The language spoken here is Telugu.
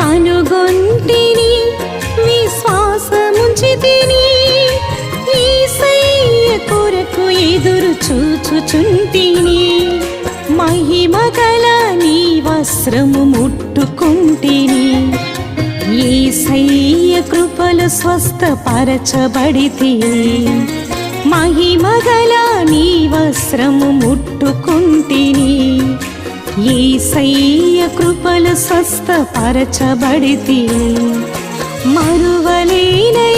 కనుగొంటిని విశ్వాసముంచితిని యేసయ్య కొరకు ఎదురు చూచుచుంటిని మహిమగల నీ వస్త్రము ముట్టుకుంటిని యేసయ్య కృపలు స్వస్థపరచబడితిని మహిమగల నీ వస్త్రము ముట్టుకుంటిని యేసయ్య కృపలు స్వస్థపరచబడితిని మరువలేని